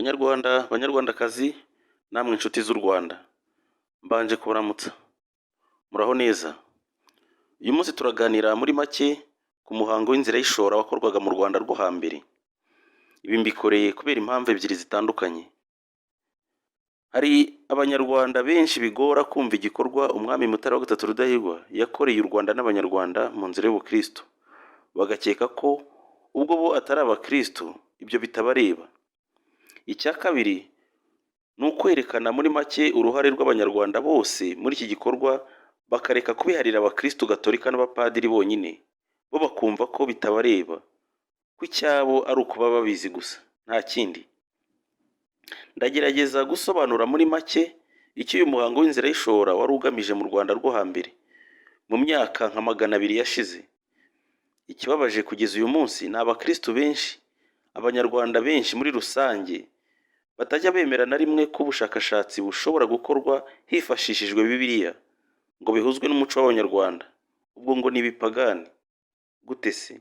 Banyarwanda, banyarwandakazi, namwe inshuti z'u Rwanda, mbanje kubaramutsa. Muraho neza. Uyu munsi turaganira muri make ku muhango w'inzira y'ishora wakorwaga mu Rwanda rwo hambere. Ibi mbikoreye kubera impamvu ebyiri zitandukanye. Hari Abanyarwanda benshi bigora kumva igikorwa umwami Mutara wa gatatu Rudahigwa yakoreye u Rwanda n'Abanyarwanda mu nzira y'ubukristo. Bagakeka ko ubwo bo atari abakristo, ibyo bitabareba. Icya kabiri ni ukwerekana muri make uruhare rw'Abanyarwanda bose muri iki gikorwa, bakareka kubiharira abakristo gatolika n'abapadiri bonyine, bo bakumva ko bitabareba, ko icyabo ari ukuba babizi gusa, nta kindi. Ndagerageza gusobanura muri make icyo uyu muhango w'inzira y'ishora wari ugamije mu Rwanda rwo hambere, mu myaka nka 200 yashize. Ikibabaje kugeza uyu munsi ni abakristo benshi, Abanyarwanda benshi muri rusange, batajya bemera na rimwe ko ubushakashatsi bushobora gukorwa hifashishijwe Bibiliya ngo bihuzwe n'umuco w'Abanyarwanda. Ubwo ngo ni ibipagani. Gute se?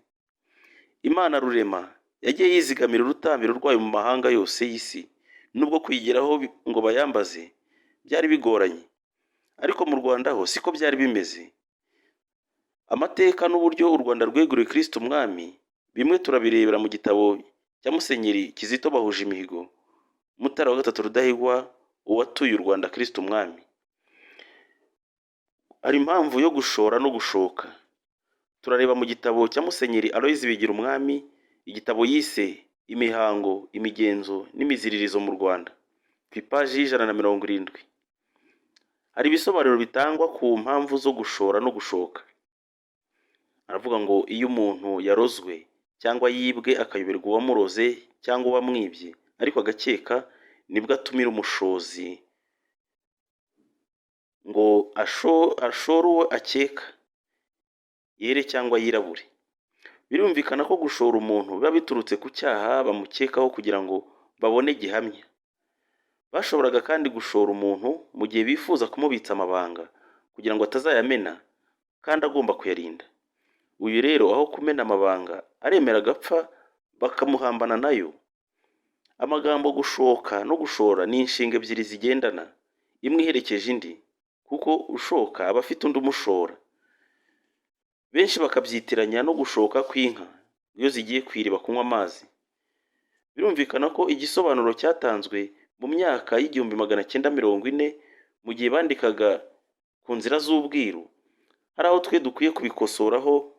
Imana Rurema yagiye yizigamira urutambiro rwayo mu mahanga yose y'isi, nubwo kuyigeraho ngo bayambaze byari bigoranye. Ariko mu Rwanda ho siko byari bimeze. Amateka n'uburyo u Rwanda rweguriye Kristo umwami, bimwe turabirebera mu gitabo cya Musenyeri Kizito bahuje imihigo, Mutara wa gatatu Rudahigwa, uwatuye u Rwanda Kristo umwami. Hari impamvu yo gushora no gushoka. Turareba mu gitabo cya Musenyeri Aloyizi bigira umwami, igitabo yise imihango, imigenzo n'imiziririzo mu Rwanda, ku ipaji y'170. Hari ibisobanuro bitangwa ku mpamvu zo gushora no gushoka. Aravuga ngo iyo umuntu yarozwe cyangwa yibwe akayoberwa uwamuroze cyangwa uwamwibye, ariko agakeka, nibwo atumira umushozi ngo ashore uwo akeka, yere cyangwa yirabure. Birumvikana ko gushora umuntu biba biturutse ku cyaha bamukekaho kugira ngo babone gihamya. Bashoboraga kandi gushora umuntu mu gihe bifuza kumubitsa amabanga kugira ngo atazayamena kandi agomba kuyarinda. Uyu rero aho kumena amabanga aremera agapfa, bakamuhambana nayo. Amagambo gushoka no gushora ni inshinga ebyiri zigendana, imwe iherekeje indi, kuko ushoka aba afite undi umushora. Benshi bakabyitiranya no gushoka kw'inka iyo zigiye kw'iriba kunywa amazi. Birumvikana ko igisobanuro cyatanzwe mu myaka y'1940 mu gihe bandikaga ku nzira z'ubwiru, hari aho twe dukwiye kubikosoraho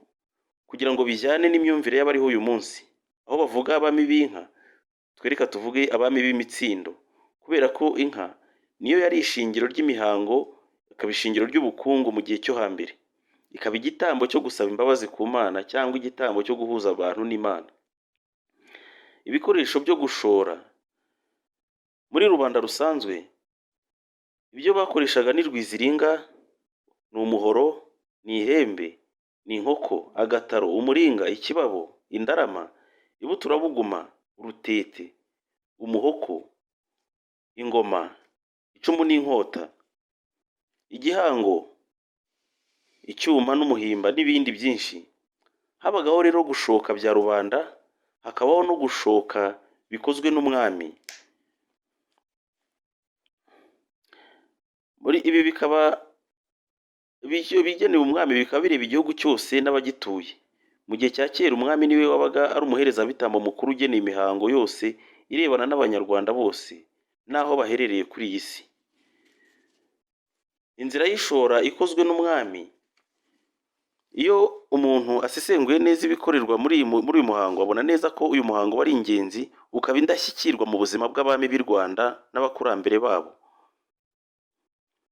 kugira ngo bijyane n'imyumvire y'abariho uyu munsi. Aho bavuga abami b'inka, twereka tuvuge abami b'imitsindo, kubera ko inka niyo yari ishingiro ry'imihango, ikaba ishingiro ry'ubukungu mu gihe cyo hambere, ikaba igitambo cyo gusaba imbabazi ku Mana cyangwa igitambo cyo guhuza abantu n'Imana. Ibikoresho byo gushora muri rubanda rusanzwe, ibyo bakoreshaga ni rwiziringa, ni umuhoro, ni ihembe, ni inkoko, agataro, umuringa, ikibabo, indarama, ibuturabuguma, urutete, umuhoko, ingoma, icumu n'inkota, igihango, icyuma n'umuhimba n'ibindi byinshi. Habagaho rero gushoka bya rubanda, hakabaho no gushoka bikozwe n'umwami. Muri ibi bikaba bigenewe umwami, bikaba bireba igihugu cyose n'abagituye. Mu gihe cya kera umwami niwe wabaga ari umuherezabitambo mukuru ugeneye imihango yose irebana n'Abanyarwanda bose n'aho baherereye kuri iyi si. Inzira y'ishora ikozwe n'umwami. Iyo umuntu asesenguye neza ibikorerwa muri uyu muhango, abona neza ko uyu muhango wari ingenzi, ukaba indashyikirwa mu buzima bw'abami b'i Rwanda n'abakurambere babo.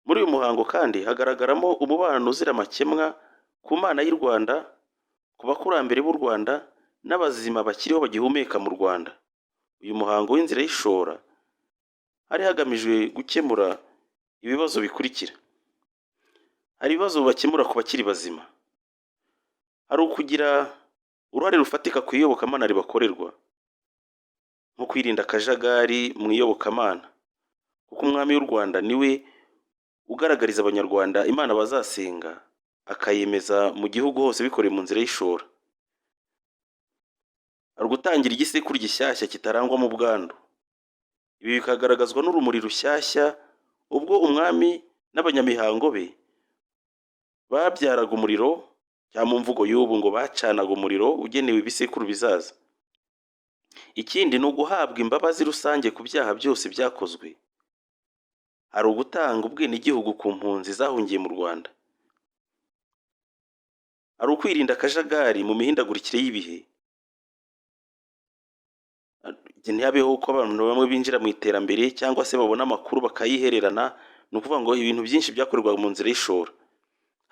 Muri uyu muhango kandi hagaragaramo umubano uzira amakemwa ku Mana y'u Rwanda, ku bakurambere b'u Rwanda n'abazima bakiriho bagihumeka mu Rwanda. Uyu muhango w'inzira y'ishora hari hagamijwe gukemura ibibazo bikurikira. Hari ibibazo bakemura ku bakiri bazima. Hari ukugira uruhare rufatika ku iyobokamana ribakorerwa, nko kwirinda akajagari mu iyobokamana, kuko umwami w'u Rwanda niwe ugaragariza Abanyarwanda Imana bazasenga, akayemeza mu gihugu hose bikoreye mu nzira y'ishora. Hari gutangira igisekuru gishyashya kitarangwamo ubwandu. Ibi bikagaragazwa n'urumuri rushyashya ubwo umwami n'abanyamihango be babyaraga umuriro, cyangwa mu mvugo y'ubu ngo bacanaga umuriro ugenewe ibisekuru bizaza. Ikindi ni uguhabwa imbabazi rusange ku byaha byose byakozwe. Hari ugutanga ubwenegihugu ku mpunzi zahungiye mu Rwanda. Hari ukwirinda akajagari mu mihindagurikire y'ibihe. Ntihabeho ko abantu bamwe binjira mu iterambere cyangwa se babona amakuru bakayihererana. Ni ukuvuga ngo ibintu byinshi byakorerwaga mu nzira y'ishora.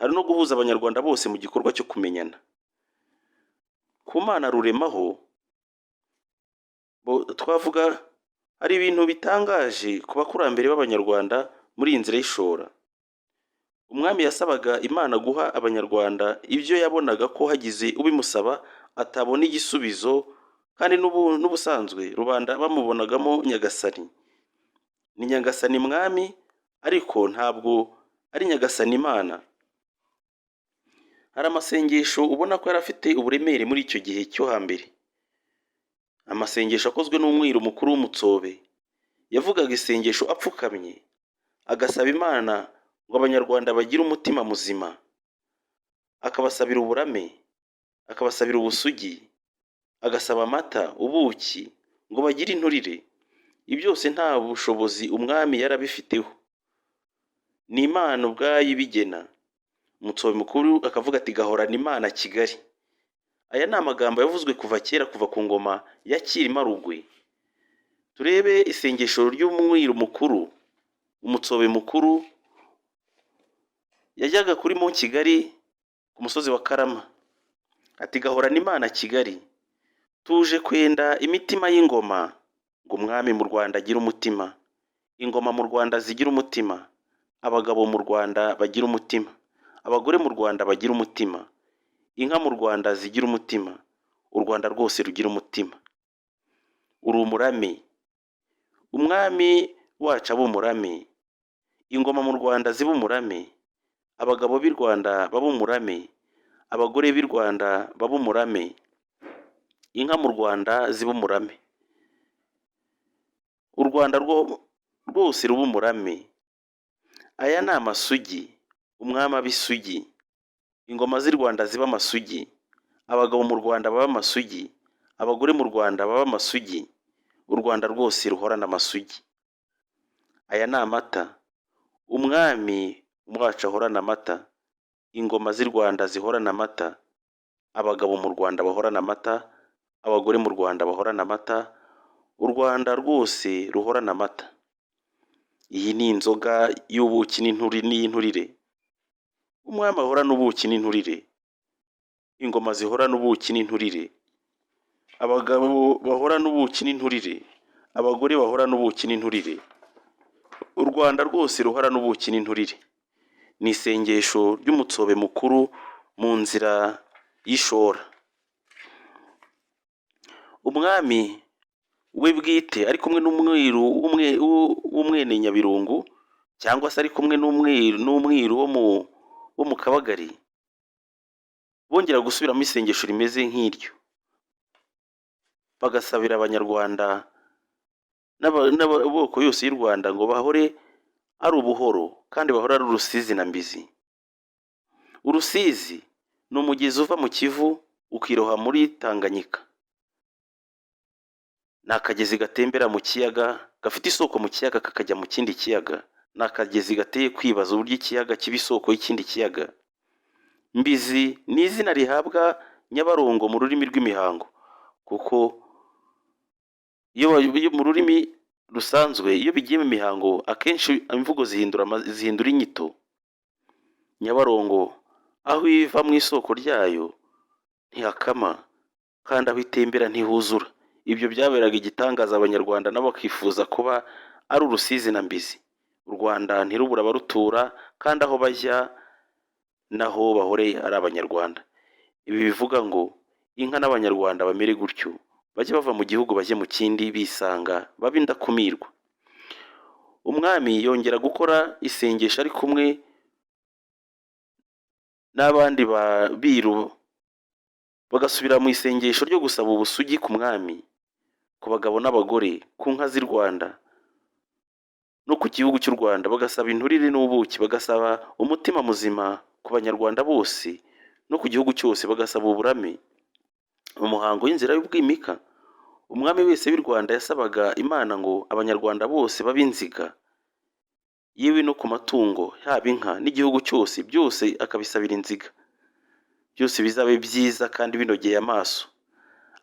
Hari no guhuza Abanyarwanda bose mu gikorwa cyo kumenyana. Ku Mana ruremaho twavuga hari ibintu bitangaje ku bakurambere b'Abanyarwanda muri iyi nzira y'ishora. Umwami yasabaga Imana guha Abanyarwanda ibyo yabonaga ko hagize ubimusaba atabona igisubizo, kandi n'ubusanzwe rubanda bamubonagamo nyagasani. Ni nyagasani mwami, ariko ntabwo ari nyagasani Imana. Hari amasengesho ubona ko yari afite uburemere muri icyo gihe cyo hambere. Amasengesho akozwe n'umwiru mukuru w'umutsobe. Yavugaga isengesho apfukamye, agasaba Imana ngo Abanyarwanda bagire umutima muzima. Akabasabira uburame, akabasabira ubusugi, agasaba amata, ubuki, ngo bagire inturire. Ibi byose nta bushobozi umwami yarabifiteho. Ni Imana ubwayo ibigena. Umutsobe mukuru akavuga ati gahorana Imana Kigali. Aya ni amagambo yavuzwe kuva kera, kuva ku ngoma ya Cyilima Rugwe. Turebe isengesho ry'umwiru mukuru. Umutsobe mukuru yajyaga kuri Mont Kigali ku musozi wa Karama. Ati gahorana Imana Kigali, tuje kwenda imitima y'ingoma, ngo umwami mu Rwanda agire umutima, ingoma mu Rwanda zigira umutima, abagabo mu Rwanda bagira umutima, abagore mu Rwanda bagira umutima, inka mu Rwanda zigira umutima, u Rwanda rwose rugira umutima. Uri umurame, umwami wacu abe umurame, ingoma mu Rwanda zibe umurame, abagabo b'i Rwanda babe umurame, abagore b'i Rwanda babe umurame, inka mu Rwanda zibe umurame, u Rwanda rwose rube umurame. Aya ni amasugi, umwami abe isugi, ingoma z'i Rwanda zibe amasugi, abagabo mu Rwanda babe amasugi, abagore mu Rwanda babe amasugi, u Rwanda rwose ruhorana amasugi. Aya ni amata, umwami wacu ahorana amata, ingoma z'i Rwanda zihorana amata, abagabo mu Rwanda bahorana amata, abagore mu Rwanda bahorana amata, u Rwanda rwose ruhorana amata. Iyi ni inzoga y'ubuki n'inturire. Umwami ahorana ubuki n'inturire, ingoma zihorana ubuki n'inturire, abagabo bahorana ubuki n'inturire, abagore bahorana ubuki n'inturire, u Rwanda rwose ruhorana ubuki n'inturire. Ni isengesho ry'umutsobe mukuru mu nzira y'ishora. Umwami we bwite ari kumwe n'umwiru w'umwene Nyabirungu, cyangwa se ari kumwe n'umwiru wo mu Kabagari, bongera gusubiramo isengesho rimeze nk'iryo, bagasabira Abanyarwanda n'amaboko yose y'u Rwanda ngo bahore ari ubuhoro, kandi bahora ari urusizi na mbizi. Urusizi ni umugezi uva mu Kivu ukiroha muri Tanganyika. Ni akagezi gatembera mu kiyaga, gafite isoko mu kiyaga kakajya mu kindi kiyaga. Ni akagezi gateye kwibaza uburyo ikiyaga kiba isoko y'ikindi kiyaga. Mbizi ni izina rihabwa Nyabarongo mu rurimi rw'imihango, kuko iyo mu rurimi rusanzwe iyo bigiye mu mihango akenshi imvugo zihindura inyito. Nyabarongo aho iva mu isoko ryayo ntihakama, kandi aho itembera ntihuzura. Ibyo byaberaga igitangaza Abanyarwanda nabo bakifuza kuba ari urusizi na mbizi. U Rwanda ntirubura abarutura, kandi aho bajya naho bahore ari Abanyarwanda. Ibi bivuga ngo inka n'Abanyarwanda bamere gutyo, bajye bava mu gihugu bajye mu kindi bisanga, babe indakumirwa. Umwami yongera gukora isengesho ari kumwe n'abandi biru, bagasubira mu isengesho ryo gusaba ubusugi ku mwami, ku bagabo n'abagore, ku nka z'i Rwanda, no ku gihugu cy'u Rwanda, bagasaba inturire n'ubuki, bagasaba umutima muzima ku banyarwanda bose no ku gihugu cyose, bagasaba uburame. Mu muhango w'inzira y'ubwimika, umwami wese w'i Rwanda yasabaga Imana ngo abanyarwanda bose babe inziga, yewe no ku matungo yaba inka n'igihugu cyose, byose akabisabira inziga, byose bizabe byiza kandi binogeye amaso.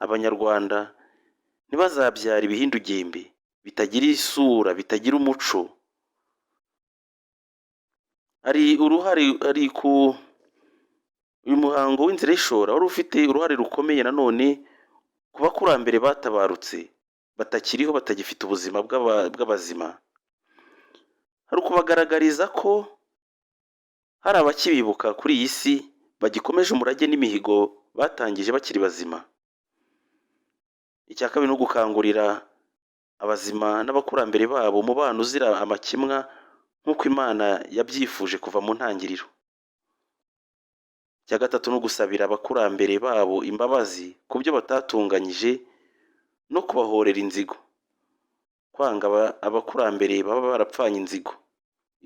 Abanyarwanda ntibazabyara ibihindugembe bitagira isura, bitagira umuco. Uyu muhango w'inzira y'ishora wari ufite uruhare rukomeye nanone ku bakurambere batabarutse, batakiriho, batagifite ubuzima bw'abazima. Hari ukubagaragariza ko hari abakibibuka kuri iyi si, bagikomeje umurage n'imihigo batangije bakiri bazima. Icya kabiri ni ugukangurira abazima n'abakurambere babo umubano uzira amakemwa nk'uko Imana yabyifuje kuva mu ntangiriro. Icya gatatu ni ugusabira abakurambere babo imbabazi ku byo batatunganyije no kubahorera inzigo. Kwanga abakurambere baba barapfanye inzigo,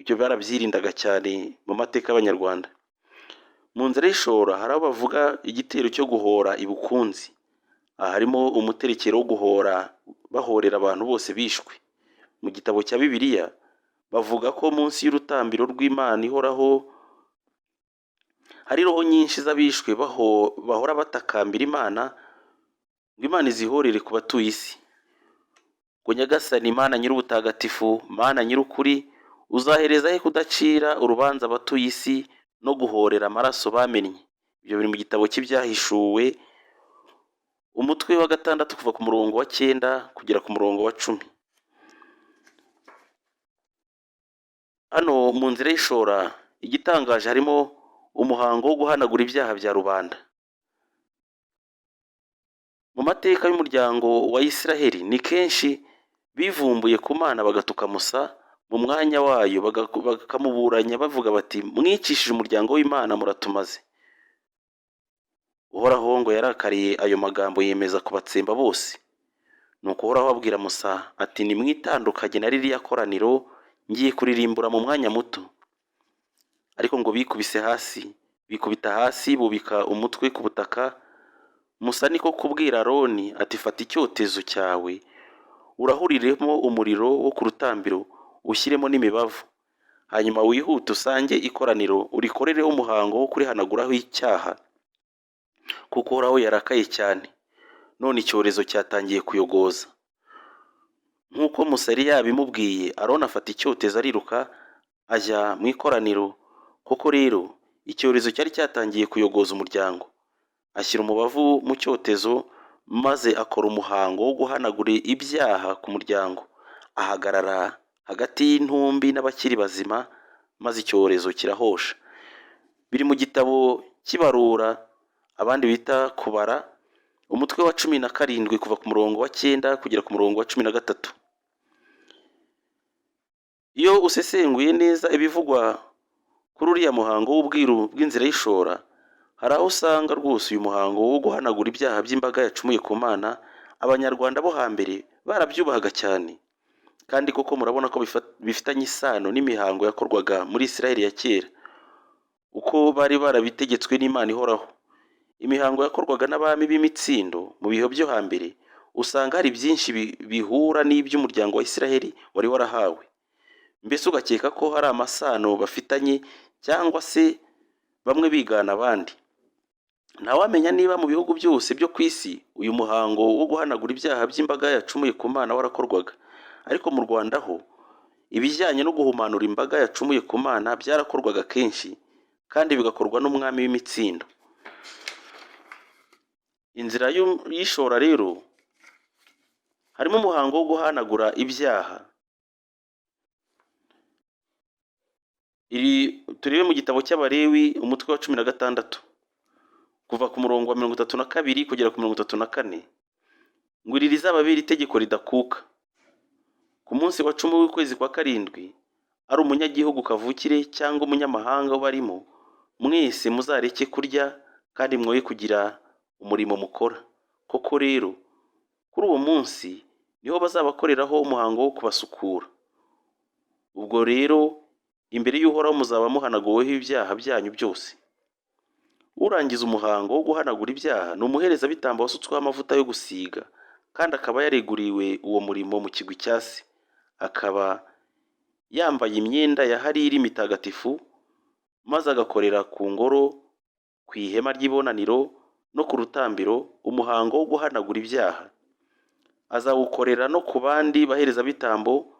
ibyo barabyirindaga cyane mu mateka y'Abanyarwanda. Mu nzira y'ishora hari aho bavuga igitero cyo guhora ibukunzi. Aha harimo umuterekero wo guhora, bahorera abantu bose bishwe. Mu gitabo cya Bibiliya bavuga ko munsi y'urutambiro rw'Imana ihoraho hari roho nyinshi z'abishwe bahora batakambira Imana ngo Imana izihorere ku batuye isi. Ngo Nyagasani Imana nyir'ubutagatifu, Mana nyir'ukuri, uzahereza he kudacira urubanza abatuye isi no guhorera amaraso bamennye. Ibyo biri mu gitabo cy'ibyahishuwe, umutwe wa 6 kuva ku murongo wa 9 kugera ku murongo wa 10. Hano mu nzira y'ishora igitangaje harimo umuhango wo guhanagura ibyaha bya rubanda. Mu mateka y'umuryango wa Isiraheli ni kenshi bivumbuye ku Mana bagatuka Musa mu mwanya wayo, bakamuburanya bavuga bati, mwicishije umuryango w'Imana muratumaze. Uhoraho ngo yarakariye ayo magambo, yemeza kubatsemba bose. Nuko Uhoraho abwira Musa ati, nimwitandukanye na ririya koraniro, ngiye kuririmbura mu mwanya muto. Ariko ngo bikubita hasi bubika umutwe ku butaka. Musa niko kubwira Aroni ati, fata icyotezo cyawe urahuriremo umuriro wo ku rutambiro, ushyiremo n'imibavu, hanyuma wihute usange ikoraniro urikorereho umuhango wo kurihanaguraho icyaha, kuko Uhoraho yarakaye cyane, none icyorezo cyatangiye kuyogoza. Nk'uko Musa yari yabimubwiye, Aroni afata icyotezo ariruka ajya mu ikoraniro. Koko rero icyorezo cyari cyatangiye kuyogoza umuryango. Ashyira umubavu mu cyotezo maze akora umuhango wo guhanagura ibyaha ku muryango. Ahagarara hagati y'intumbi n'abakiri bazima, maze icyorezo kirahosha. Biri mu gitabo cy'ibarura abandi bita kubara, umutwe wa 17 kuva ku murongo wa 9 kugera ku murongo wa 13. Iyo usesenguye neza ibivugwa kuri uriya muhango w'ubwiru bw'inzira y'ishora, hari aho usanga rwose uyu muhango wo guhanagura ibyaha by'imbaga yacumuye ku Mana Abanyarwanda bo hambere barabyubahaga cyane. Kandi koko murabona ko bifitanye isano n'imihango yakorwaga muri Isiraheli ya kera, uko bari barabitegetswe n'Imana ihoraho. Imihango yakorwaga n'abami b'imitsindo mu bihe byo hambere, usanga hari byinshi bihura n'iby'umuryango wa Isiraheli wari warahawe. Mbese ugakeka ko hari amasano bafitanye, cyangwa se bamwe bigana abandi. Ntawamenya niba mu bihugu byose byo ku isi uyu muhango wo guhanagura ibyaha by'imbaga yacumuye ku Mana warakorwaga. Ariko mu Rwanda ho ibijyanye no guhumanura imbaga yacumuye ku Mana byarakorwaga kenshi, kandi bigakorwa n'umwami w'imitsindo. Inzira y'ishora rero harimo umuhango wo guhanagura ibyaha. Turebe mu gitabo cy'Abalewi umutwe wa 16 kuva ku murongo wa 32 kugera ku 34. Ngo iri rizababera itegeko ridakuka. Ku munsi wa 10 w'ukwezi kwa 7, ari umunyagihugu kavukire cyangwa umunyamahanga barimo, mwese muzareke kurya kandi mwoye kugira umurimo mukora. Koko rero kuri uwo munsi niho bazabakoreraho umuhango wo kubasukura. ubwo rero imbere y'Uhoraho muzaba muhanaguweho ibyaha byanyu byose. Urangiza umuhango wo guhanagura ibyaha ni umuherezabitambo wasutsweho amavuta yo gusiga, kandi akaba yareguriwe uwo murimo mu kigwi cya se. Akaba yambaye imyenda ya hariri mitagatifu, maze agakorera ku ngoro, ku ihema ry'ibonaniro no ku rutambiro umuhango wo guhanagura ibyaha. Azawukorera no ku bandi baherezabitambo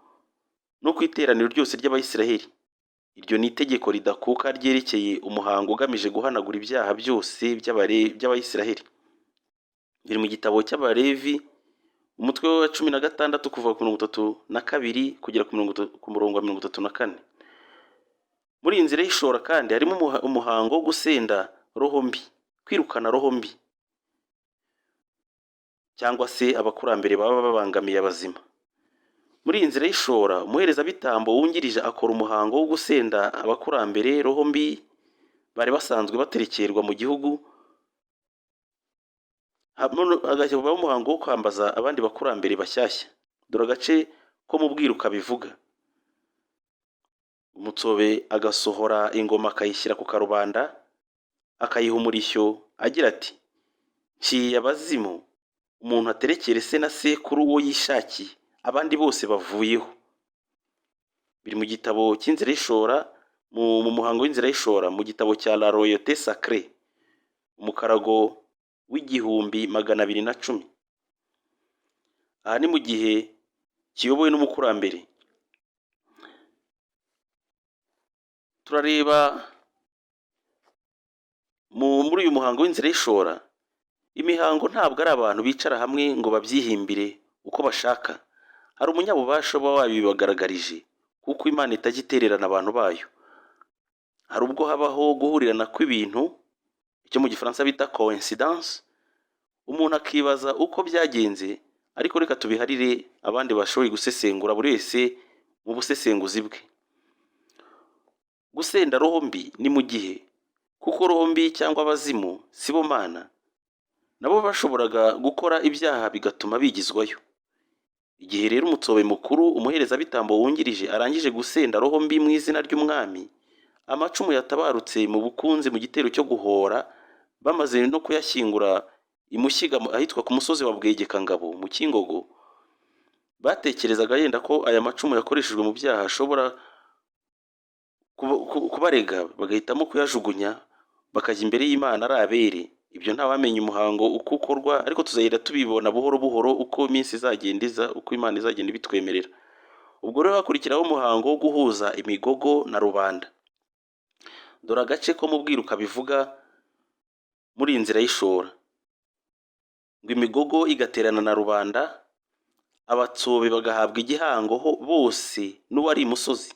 no ku iteraniro ryose ry'Abayisiraheli. Iryo ni itegeko ridakuka ryerekeye umuhango ugamije guhanagura ibyaha byose by'Abayisiraheli. Biri mu gitabo cy'Abalevi, umutwe wa 16 kuva ku 32 kugera ku murongo wa 34. Muri iyi nzira y'ishora kandi harimo umuhango wo gusenda roho mbi, kwirukana roho mbi, cyangwa se abakurambere baba babangamiye abazima. Muri iyi nzira y'ishora, umuherezabitambo wungirije akora umuhango wo gusenda abakurambere roho mbi bari basanzwe baterekerwa mu gihugu. Hagakorwaho umuhango wo kwambaza abandi bakurambere bashyashya. Dore agace ko mu bwiru kabivuga. Umutsobe agasohora ingoma akayishyira ku karubanda, akayiha umurishyo agira ati: nciye abazimu, umuntu aterekere se na sekuru uwo yishakiye, abandi bose bavuyeho. Biri mu gitabo cy'inzira y'ishora, mu muhango w'inzira y'ishora, mu gitabo cya La Royauté Sacrée, umukarago w'igihumbi 210. Aha ni mu gihe kiyobowe n'umukurambere. Turareba muri uyu muhango w'inzira y'ishora, imihango ntabwo ari abantu bicara hamwe ngo babyihimbire uko bashaka. Hari umunyabubasha uba wabibagaragarije, kuko Imana itajya itererana abantu bayo. Hari ubwo habaho guhurirana kw'ibintu, icyo mu Gifaransa bita coincidence, umuntu akibaza uko byagenze, ariko reka tubiharire abandi bashoboye gusesengura, buri wese mu busesenguzi bwe. Gusenda roho mbi ni mu gihe, kuko roho mbi cyangwa abazimu si bo Mana, nabo bashoboraga gukora ibyaha bigatuma bigizwayo. Igihe rero umutsobe mukuru, umuherezabitambo wungirije, arangije gusenda roho mbi mu izina ry'umwami, amacumu yatabarutse mu bukunzi mu gitero cyo guhora, bamaze no kuyashyingura imushyiga ahitwa ku musozi wa Bwegekangabo mu Kingogo, batekerezaga yenda ko aya macumu yakoreshejwe mu byaha ashobora kubarega, bagahitamo kuyajugunya bakajya imbere y'Imana ari abere. Ibyo ntawamenya umuhango uko ukorwa, ariko tuzagenda tubibona buhoro buhoro uko iminsi izagenda iza, uko Imana izagenda ibitwemerera. Ubwo rero hakurikiraho umuhango wo guhuza imigogo na rubanda. Dore agace ko mu bwiru kabivuga muri iyi nzira y'ishora. Ngo imigogo igaterana na rubanda, abatsobe bagahabwa igihango bose n'uwari imusozi,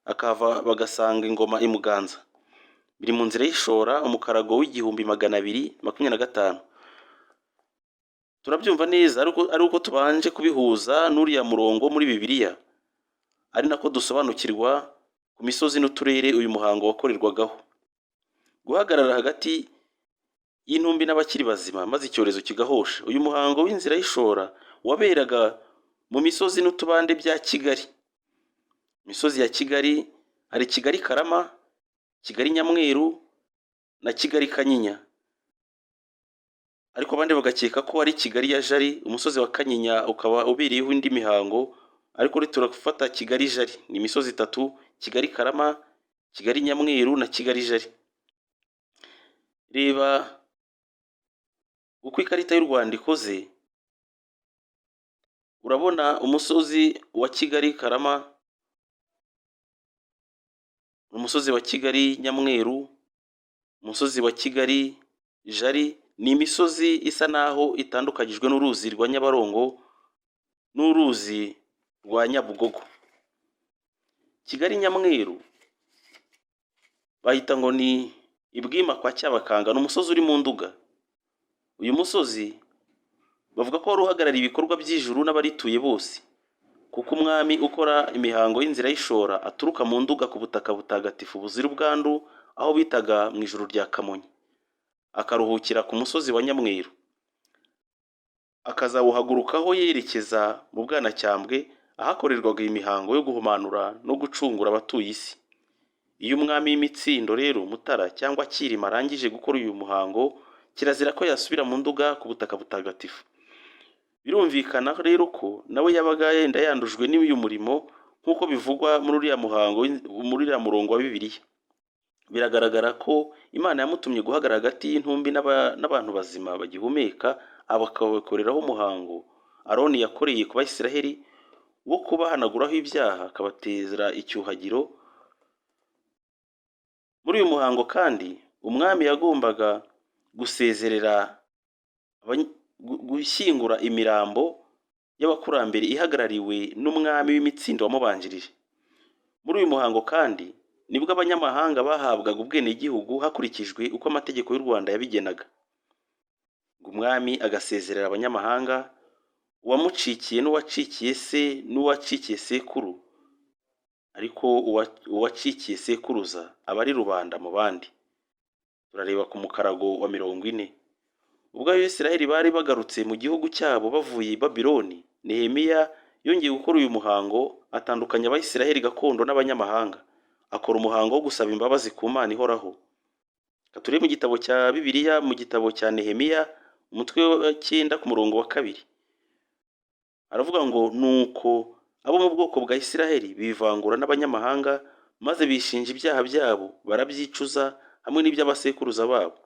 akahava bagasanga ingoma imuganza. Biri mu nzira y'ishora, umukarago w'igihumbi 225. Turabyumva neza ari uko tubanje kubihuza n'uriya murongo muri Bibiliya, ari nako dusobanukirwa ku misozi n'uturere uyu muhango wakorerwagaho. Guhagarara hagati y'intumbi n'abakiri bazima, maze icyorezo kigahosha. Uyu muhango w'inzira y'ishora waberaga mu misozi n'utubande bya Kigali. Imisozi ya Kigali hari Kigali Karama, Kigali Nyamweru na Kigali Kanyinya, ariko abandi bagakeka ko ari Kigali ya Jari. Umusozi wa Kanyinya ukaba ubereyeho indi mihango, ariko turafata Kigali Jari. Ni imisozi 3: Kigali Karama, Kigali Nyamweru na Kigali Jari. Reba uko ikarita y'u Rwanda ikoze, urabona umusozi wa Kigali Karama, umusozi wa Kigali Nyamweru, umusozi wa Kigali Jari. Ni imisozi isa naho itandukanyijwe n'uruzi rwa Nyabarongo n'uruzi rwa Nyabugogo. Kigali Nyamweru bahita ngo ni ibwima kwa Cyabakanga, ni umusozi uri mu Nduga. Uyu musozi bavuga ko wari uhagarariye ibikorwa by'ijuru n'abarituye bose, kuko umwami ukora imihango y'inzira y'ishora aturuka mu Nduga ku butaka butagatifu buzira ubwandu, aho bitaga mu ijuru rya Kamonyi, akaruhukira ku musozi wa Nyamweru. akazawuhagurukaho yerekeza mu Bwanacyambwe ahakorerwaga imihango yo guhumanura no gucungura abatuye isi. Iyo umwami w'imitsindo rero Mutara cyangwa Cyilima arangije gukora uyu muhango, kirazira ko yasubira mu Nduga ku butaka butagatifu. Birumvikana rero ko nawe yabaga yenda yandujwe n'uyu murimo nk'uko bivugwa muri uriya muhango, muri uriya murongo wa Bibiliya. Biragaragara ko Imana yamutumye guhagarara hagati y'intumbi n'abantu bazima bagihumeka, abakabakoreraho umuhango Aroni yakoreye ku Bayisiraheli wo kubahanaguraho ibyaha, akabateza icyuhagiro. Muri uyu muhango kandi umwami yagombaga gushyingura imirambo y'abakurambere ihagarariwe n'umwami w'imitsindo wamubanjirije. Muri uyu muhango kandi nibwo abanyamahanga bahabwaga ubwenegihugu hakurikijwe uko amategeko y'u Rwanda yabigenaga. Umwami agasezerera abanyamahanga, uwamucikiye n'uwacikiye se n'uwacikiye sekuru, ariko uwacikiye sekuruza aba ari rubanda mu bandi. Turareba ku mukarago wa 40. Ubwo Abisiraheli bari bagarutse mu gihugu cyabo bavuye i Babuloni, Nehemiya yongeye gukora uyu muhango, atandukanya Abayisiraheli gakondo n'abanyamahanga, akora umuhango wo gusaba imbabazi ku Mana ihoraho. Turebe mu gitabo cya Bibiliya, mu gitabo cya Nehemiya umutwe wa 9 ku murongo wa 2. Aravuga ngo nuko abo mu bwoko bwa Isiraheli bivangura n'abanyamahanga, maze bishinja ibyaha byabo, barabyicuza hamwe n'iby'abasekuruza babo.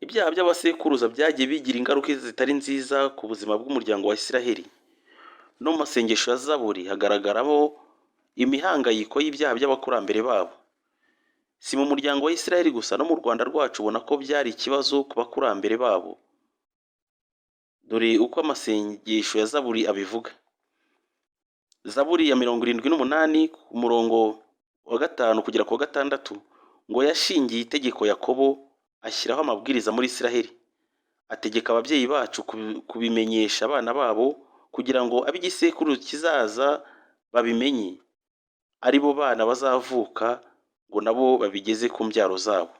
Ibyaha by'abasekuruza byagiye bigira ingaruka zitari nziza ku buzima bw'umuryango wa Isiraheli. No mu masengesho ya Zaburi hagaragaramo imihangayiko y'ibyaha by'abakurambere babo. Si mu muryango wa Isiraheli gusa, no mu Rwanda rwacu ubona ko byari ikibazo ku bakurambere babo. Dore uko amasengesho ya Zaburi abivuga. Zaburi ya 78 ku murongo wa 5 kugera ku wa 6 ngo yashingiye itegeko Yakobo, ashyiraho amabwiriza muri Isiraheli. Ategeka ababyeyi bacu kubimenyesha abana babo, kugira ngo ab'igisekuru kizaza babimenye, ari bo bana bazavuka, ngo nabo babigeze ku mbyaro zabo.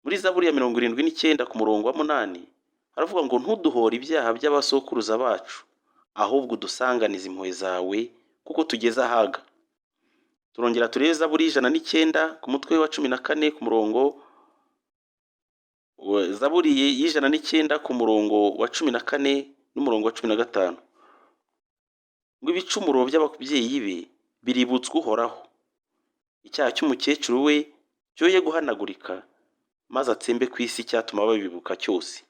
Muri Zaburi ya 79 ku murongo wa 8 haravuga ngo ntuduhore ibyaha by'abasokuruza bacu, ahubwo udusanganize impuhwe zawe, kuko tugeze ahaga. Turongera turebe Zaburi 109 ku mutwe wa 14 ku murongo Zaburi 109 ku murongo wa 14 n'umurongo wa 15. Ngo ibicumuro by'ababyeyi be biributswe Uhoraho, icyaha cy'umukecuru we cyoye guhanagurika, maze atsembe ku isi cyatuma babibuka cyose.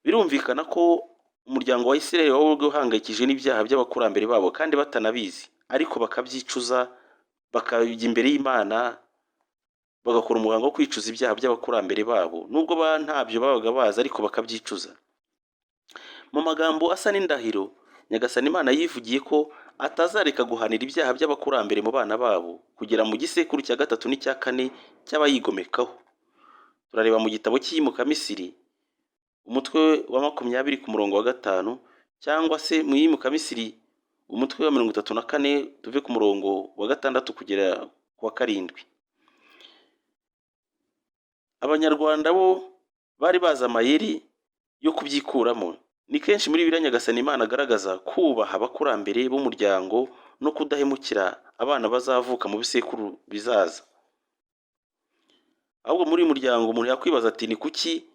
Birumvikana ko umuryango wa Isiraheli wari uhangayikishijwe n'ibyaha by'abakurambere babo kandi batanabizi, ariko bakabyicuza, bakajya imbere y'Imana bagakora umuhango wo kwicuza ibyaha by'abakurambere babo, nubwo ntabyo babaga bazi, ariko bakabyicuza. Mu magambo asa n'indahiro, Nyagasani Imana yivugiye ko atazareka guhanira ibyaha by'abakurambere mu bana babo kugera mu gisekuru cya 3 n'icya 4 cy'abayigomekaho. Turareba mu gitabo cy'iyimuka Misiri umutwe wa 20 ku murongo wa 5, cyangwa se mu yimuka Misiri umutwe wa 34 tuve ku murongo wa 6 kugera ku wa 7. Abanyarwanda bo bari bazi amayeri yo kubyikuramo. Ni kenshi muri Bibiliya Nyagasani Imana agaragaza kubaha abakurambere b'umuryango no kudahemukira abana bazavuka mu bisekuru bizaza. Ahubwo muri uyu muryango umuntu yakwibaza ati, ni kuki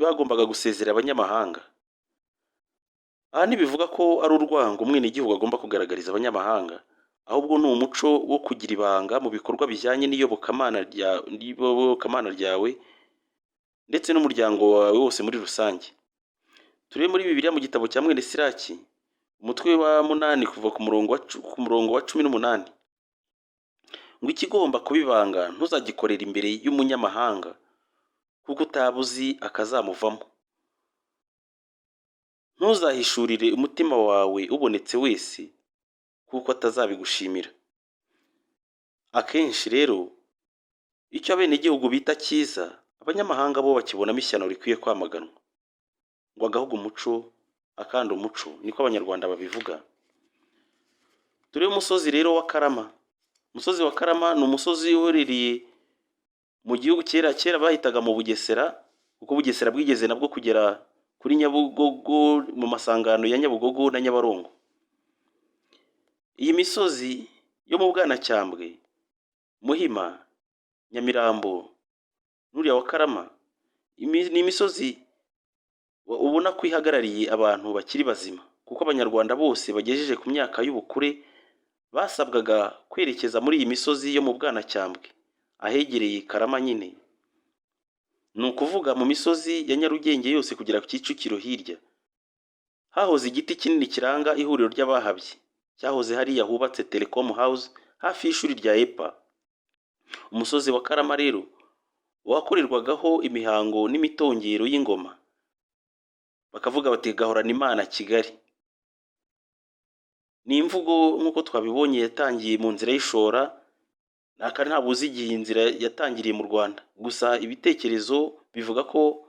bagombaga gusezera abanyamahanga? Aha ntibivuga ko ari urwango umwenegihugu agomba kugaragariza abanyamahanga, ahubwo ni umuco wo kugira ibanga mu bikorwa bijyanye n'iyobokamana ryawe ndetse n'umuryango wawe wose muri rusange. Turebe muri Bibiliya mu gitabo cya mwene Siraki umutwe wa 8 kuva ku murongo wa 18, ngo ikigomba kubibanga ntuzagikorera imbere y'umunyamahanga, kuko utabuzi akazamuvamo. Ntuzahishurire umutima wawe ubonetse wese, kuko atazabigushimira. Akenshi rero icyo abenegihugu bita cyiza, abanyamahanga bo bakibonamo ishyano rikwiye kwamaganwa. Ngo agahugu umuco akandi umuco, niko Abanyarwanda babivuga. Turebe umusozi rero wa Karama. Umusozi wa Karama ni umusozi uherereye mu gihugu kera bahitaga mu Bugesera, kuko Bugesera bwigeze nabwo kugera kuri Nyabugogo mu masangano ya Nyabugogo na Nyabarongo. Iyi misozi yo mu Bwanacyambwe, Muhima, Nyamirambo n'uriya wa Karama ni imisozi ubona ko ihagarariye abantu bakiri bazima, kuko Abanyarwanda bose bagejeje ku myaka y'ubukure basabwaga kwerekeza muri iyi misozi yo mu Bwanacyambwe ahegereye Karama nyine. Ni ukuvuga mu misozi ya Nyarugenge yose kugera ku Kicukiro hirya. Hahoze igiti kinini kiranga ihuriro ry'abahabye, cyahoze hariya hubatse Telecom House hafi y'ishuri rya EPA. Umusozi wa Karama rero wakorerwagaho imihango n'imitongero y'ingoma, bakavuga bati gahorana Imana Kigali. Ni imvugo nk'uko twabibonye yatangiye mu nzira y'ishora, ntabwo uzi igihe inzira yatangiriye mu Rwanda, gusa ibitekerezo bivuga ko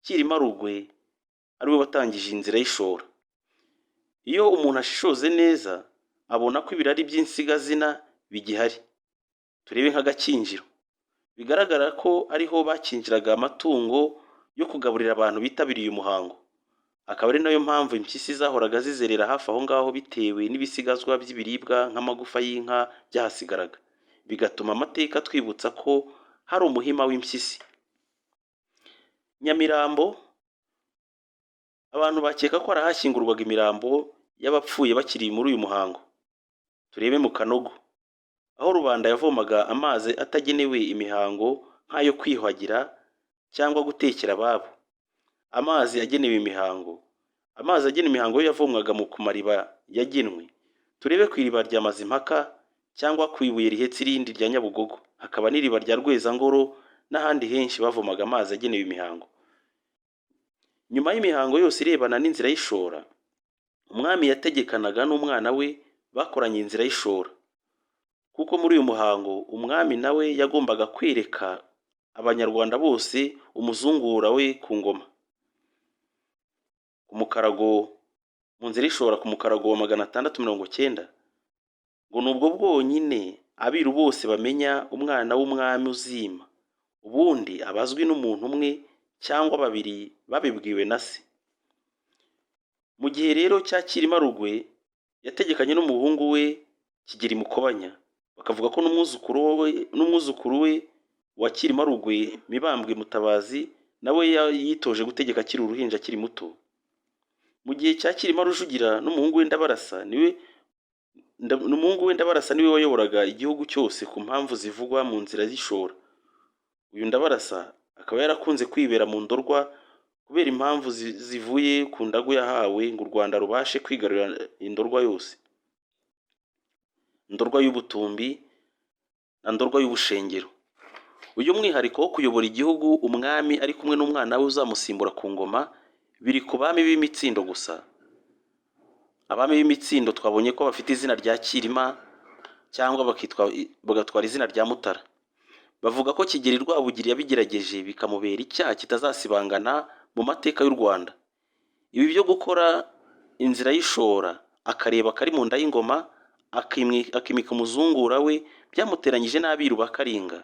Cyilima Rugwe ari we watangije inzira y'ishora. Iyo umuntu ashishoze neza abona ko ibirari by'insigazina bigihari. Turebe nk'agakinjiro, bigaragara ko ariho bakinjiraga amatungo yo kugaburira abantu bitabiriye umuhango. Akaba ari nayo mpamvu impyisi zahoraga zizerera hafi aho ngaho bitewe n'ibisigazwa by'ibiribwa nk'amagufa y'inka byahasigaraga, bigatuma amateka twibutsa ko hari umuhima w'impyisi. Nyamirambo, abantu bakeka ko arahashyingurwaga imirambo y'abapfuye bakiri muri uyu muhango. Turebe mu Kanogo, aho rubanda yavomaga amazi atagenewe imihango nk'ayo kwiyuhagira cyangwa gutekera ababo. Amazi agenewe imihango yo yavomwaga ku mariba yagenwe. Turebe ku iriba rya Mazimpaka cyangwa ku ibuye rihetse irindi rya Nyabugogo. Hakaba n'iriba rya Rwezangoro n'ahandi henshi bavomaga amazi agenewe imihango. Nyuma y'imihango yose irebana n'inzira y'ishora, umwami yategekanaga n'umwana we bakoranye inzira y'ishora, kuko muri uyu muhango umwami nawe yagombaga kwereka Abanyarwanda bose umuzungura we ku ngoma. Ku mukarago, mu nzira y'ishora ku mukarago wa 690, ngo nubwo bwonyine abiru bose bamenya umwana w'umwami uzima, ubundi abazwi n'umuntu umwe cyangwa babiri babibwiwe na se. Mu gihe rero cya Cyilima Rugwe yategekanye n'umuhungu we Kigeli Mukobanya, bakavuga ko n'umwuzukuru we wa Cyilima Rugwe Mibambwe Mutabazi nawe yitoje gutegeka akiri uruhinja akiri muto. Mu gihe cya Cyilima Rujugira n'umuhungu we Ndabarasa niwe wayoboraga igihugu cyose ku mpamvu zivugwa mu nzira y'ishora. Uyu Ndabarasa akaba yarakunze kwibera mu ndorwa kubera impamvu zivuye ku ndago yahawe ngo u Rwanda rubashe kwigarurira indorwa yose, ndorwa y'ubutumbi na ndorwa y'ubushengero. Uyu mwihariko wo kuyobora igihugu umwami ari kumwe n'umwana we uzamusimbura ku ngoma biri ku bami b'imitsindo gusa. Abami b'imitsindo twabonye ko bafite izina rya Cyilima cyangwa bagatwara izina rya Mutara. Bavuga ko Kigeli Rwabugiri yabigerageje bikamubera icyaha kitazasibangana mu mateka y'u Rwanda. Ibi byo gukora inzira y'ishora akareba kari mu nda y'ingoma akimika umuzungura we byamuteranyije n'abiru ba Karinga.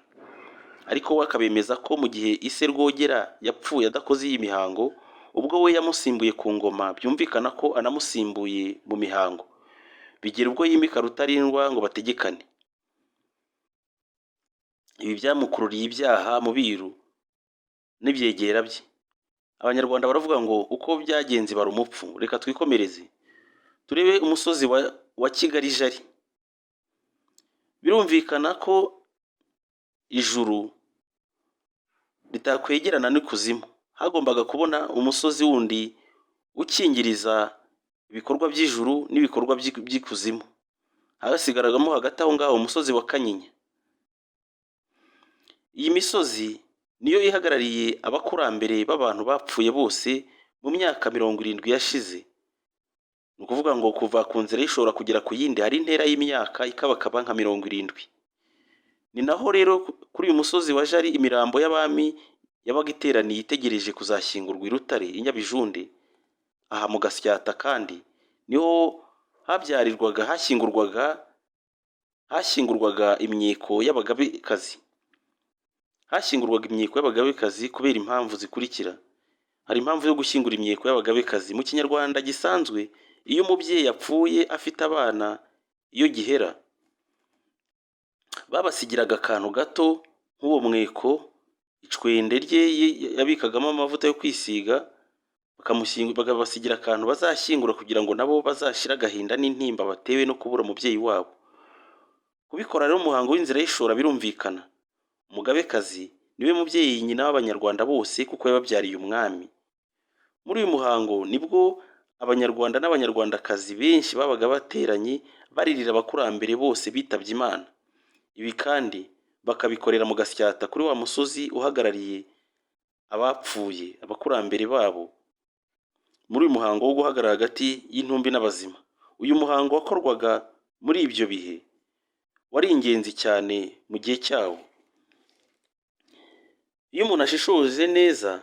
Ariko we akabemeza ko mu gihe ise Rwogera yapfuye adakoze iyi mihango, ubwo we yamusimbuye ku ngoma byumvikana ko anamusimbuye mu mihango. Bigera ubwo yimika Rutarindwa ngo bategekane. Ibi byamukururiye ibyaha mu biru n'ibyegera bye. Abanyarwanda baravuga ngo uko byagenze bara umupfu. Reka twikomereze turebe umusozi wa Kigali Jari. Birumvikana ko ijuru ritakwegerana n'ikuzimu. Hagombaga kubona umusozi wundi ukingiriza ibikorwa by'ijuru n'ibikorwa by'ikuzimu. Hagasigaragamo hagati aho ngaho umusozi wa Kanyinya. Iyi misozi niyo ihagarariye abakurambere b'abantu bapfuye bose mu myaka 70 yashize. Ni ukuvuga ngo kuva ku nzira y'ishora kugera ku yindi hari intera y'imyaka ikabakaba nka 70. Ni naho rero kuri uyu musozi wa Jari imirambo y'abami yabaga iteraniye itegereje kuzashyingurwa i Rutare i Nyabijunde. Aha mu Gasyata kandi niho hashyingurwaga imyeko y'abagabekazi. hashyingurwaga imyeko y'abagabekazi kubera impamvu zikurikira. Hari impamvu yo gushyingura imyeko y'abagabekazi. Mu kinyarwanda gisanzwe, iyo umubyeyi apfuye afite abana, iyo gihera babasigiraga akantu gato nk'uwo mweko, icwende rye yabikagamo amavuta yo kwisiga, bakabasigira akantu bazashyingura kugira ngo nabo bazashire agahinda n'intimba batewe no kubura umubyeyi wabo. Kubikora rero umuhango w'inzira y'ishora birumvikana. Umugabekazi niwe mubyeyi nyina w'Abanyarwanda bose kuko yababyariye umwami. Muri uyu muhango nibwo Abanyarwanda n'Abanyarwandakazi benshi babaga bateranye baririra abakurambere bose bitabye Imana. Ibi kandi bakabikorera mu Gasyata kuri wa musozi uhagarariye abapfuye, abakurambere babo, muri uyu muhango wo guhagarara hagati y'intumbi n'abazima. Uyu muhango wakorwaga muri ibyo bihe wari ingenzi cyane mu gihe cyawo. Iyo umuntu ashishoje neza,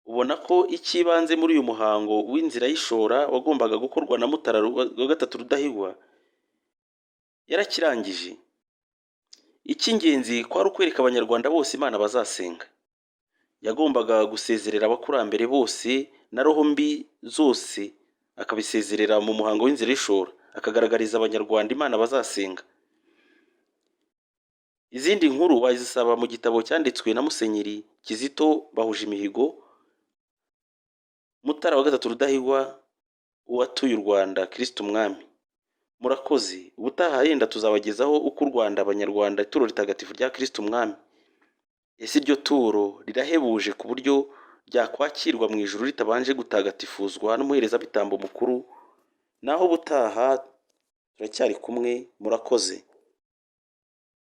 ubona ko icy'ibanze muri uyu muhango w'inzira y'ishora wagombaga gukorwa na Mutara wa gatatu Rudahigwa yarakirangije. Icy'ingenzi kwari ukwereka Abanyarwanda bose Imana bazasenga. Yagombaga gusezerera abakurambere bose na roho mbi zose, akabisezerera mu muhango w'inzira y'ishora, akagaragariza Abanyarwanda Imana bazasenga. Izindi nkuru wazisaba mu gitabo cyanditswe na Musenyeri Kizito Bahujimihigo, Mutara wa gatatu Rudahigwa uwatuye u Rwanda, Kristo umwami. Murakoze. Ubutaha yenda tuzabagezaho uko u Rwanda, Abanyarwanda, ituro ritagatifu rya Kristo umwami. Ese iryo turo rirahebuje ku buryo ryakwakirwa mu ijuru ritabanje gutagatifuzwa n'umuherezabitambo mukuru. Naho ubutaha turacyari kumwe. Murakoze.